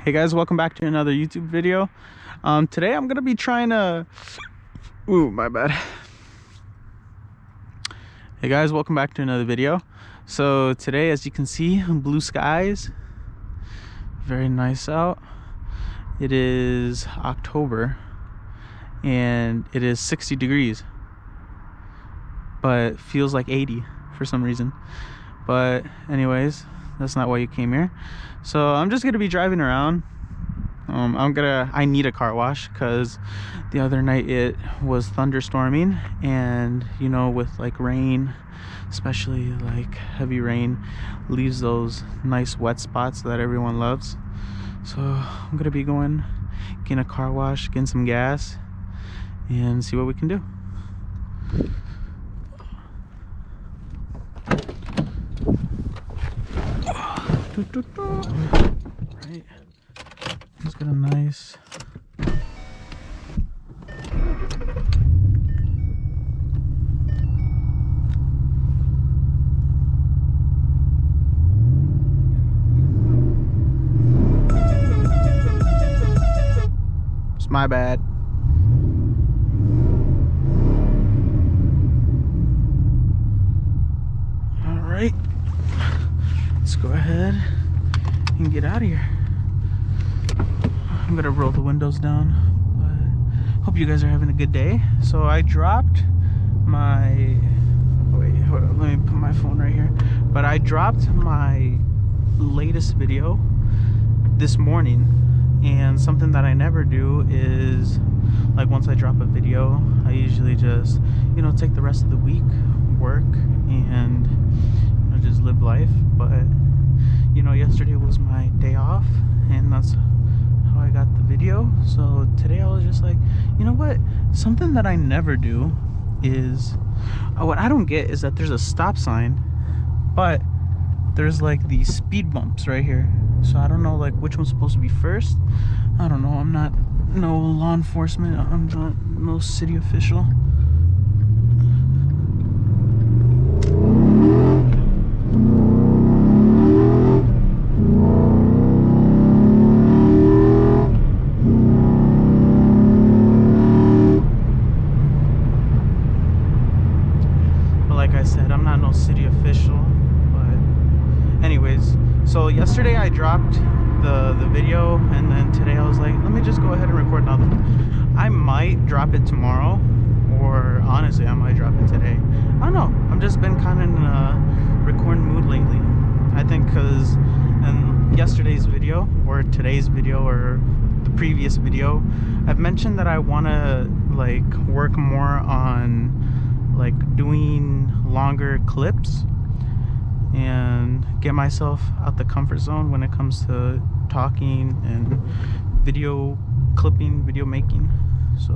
Hey guys, welcome back to another YouTube video. Today I'm gonna be trying to my bad. Hey guys, welcome back to another video. So today, as you can see, blue skies, very nice out. It is October and it is 60 degrees, but feels like 80 for some reason. But anyways, that's not why you came here. So I'm just gonna be driving around. I need a car wash because the other night it was thunderstorming, and you know, with like rain, especially like heavy rain, leaves those nice wet spots that everyone loves. So I'm gonna be going, getting a car wash, getting some gas, and see what we can do. Right, let's get a nice it's my bad. All right, let's go ahead and get out of here. I'm gonna roll the windows down, but hope you guys are having a good day. So I dropped my, wait, hold on, let me put my phone right here. But I dropped my latest video this morning, and something that I never do is, like, once I drop a video, I usually just, you know, take the rest of the week, work, and, you know, just live life. But you know, yesterday was my day off, and that's how I got the video. So today I was just like, you know what, something that I never do is, what I don't get is that there's a stop sign, but there's like these speed bumps right here. So I don't know like which one's supposed to be first. I don't know, I'm not no law enforcement, I'm not no city official. Like I said, I'm not no city official, but anyways, so yesterday I dropped the video, and then today I was like, let me just go ahead and record another one. I might drop it tomorrow, or honestly I might drop it today. I don't know, I've just been kind of in a recording mood lately. I think because in yesterday's video, or today's video, or the previous video, I've mentioned that I want to like work more on like doing longer clips and get myself out the comfort zone when it comes to talking and video clipping, video making. So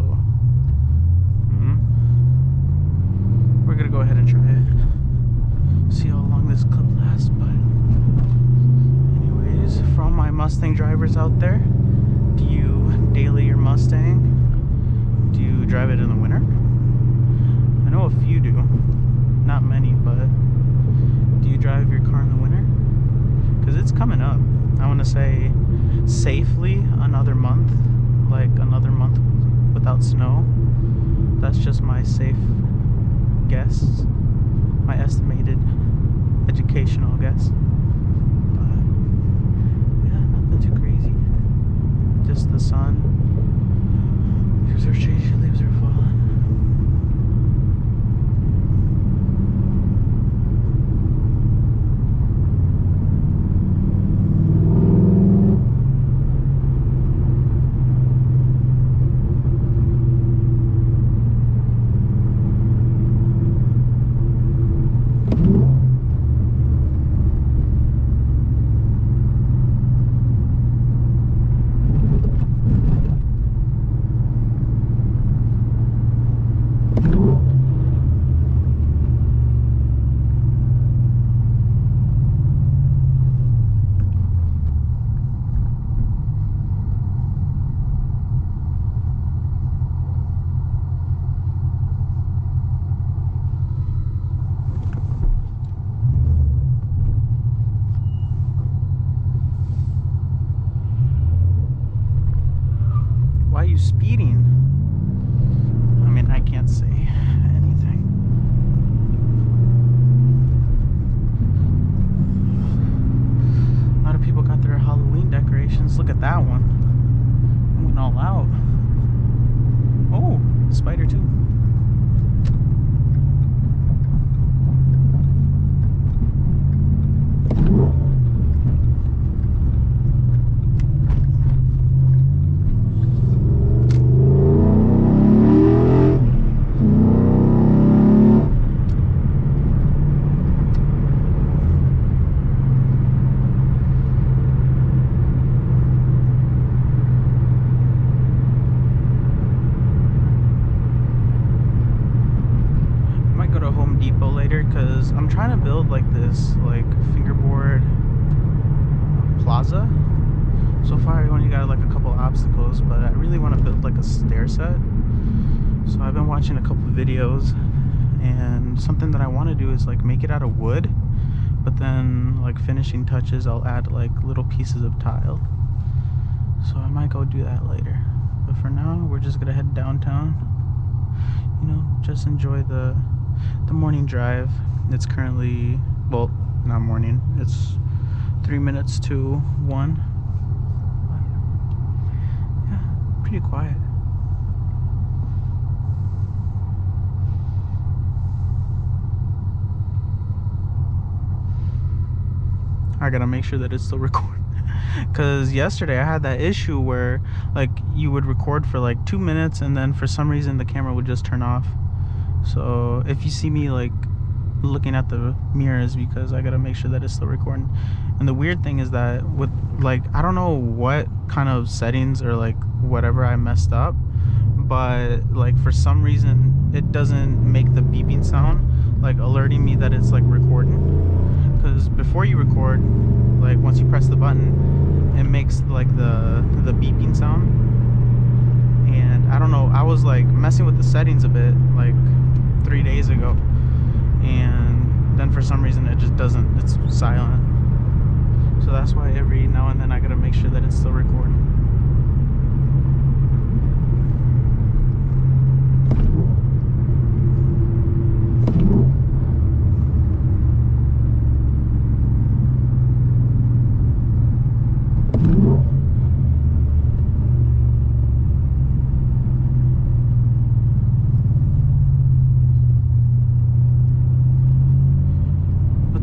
we're gonna go ahead and try it, see how long this clip lasts. But anyways, for all my Mustang drivers out there, do you daily your Mustang? Do you drive it in the winter? I know a few do, not many, but do you drive your car in the winter? Because it's coming up. I want to say safely another month, like another month without snow. That's just my safe guess, my estimated educational guess. But yeah, nothing too crazy. Just the sun. Leaves are changing, leaves are falling. you speeding? I mean, I can't say anything. A lot of people got their Halloween decorations. Look at that one. Went all out. Oh, spider too. Depot later because I'm trying to build like this like fingerboard plaza. So far I only got like a couple obstacles, but I really want to build like a stair set. So I've been watching a couple videos, and something that I want to do is like make it out of wood, but then like finishing touches I'll add like little pieces of tile. So I might go do that later, but for now we're just gonna head downtown, you know, just enjoy the morning drive. It's currently, well, not morning, it's 3 minutes to 1. Yeah, pretty quiet. I gotta make sure that it's still recording. Because yesterday I had that issue where like you would record for like 2 minutes and then for some reason the camera would just turn off. So if you see me like looking at the mirrors, because I gotta make sure that it's still recording. And the weird thing is that with like, I don't know what kind of settings or like whatever I messed up, but like for some reason it doesn't make the beeping sound, like alerting me that it's like recording. Because before you record, like once you press the button, it makes like the beeping sound. And I don't know, I was like messing with the settings a bit like 3 days ago, and then for some reason it just doesn't, it's silent. So that's why every now and then I gotta make sure that it's still recording.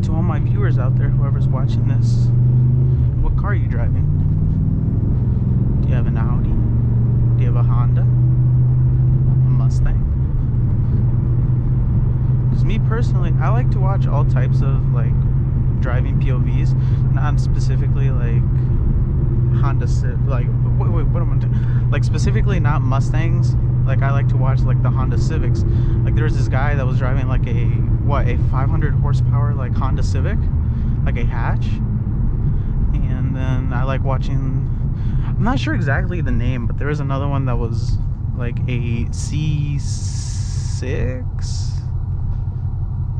To all my viewers out there, whoever's watching this, what car are you driving? Do you have an Audi? Do you have a Honda? A Mustang? Because me personally, I like to watch all types of like driving POVs, not specifically like Honda like wait, what am I doing? Like specifically not Mustangs. Like I like to watch like the Honda Civics. Like there was this guy that was driving like a 500 horsepower like Honda Civic, like a hatch. And then I like watching, I'm not sure exactly the name, but there was another one that was like a C6,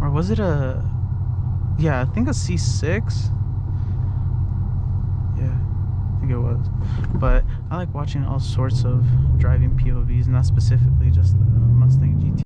or was it a, yeah, I think a C6. Yeah, I think it was. But I like watching all sorts of driving POVs, not specifically just the Mustang GT.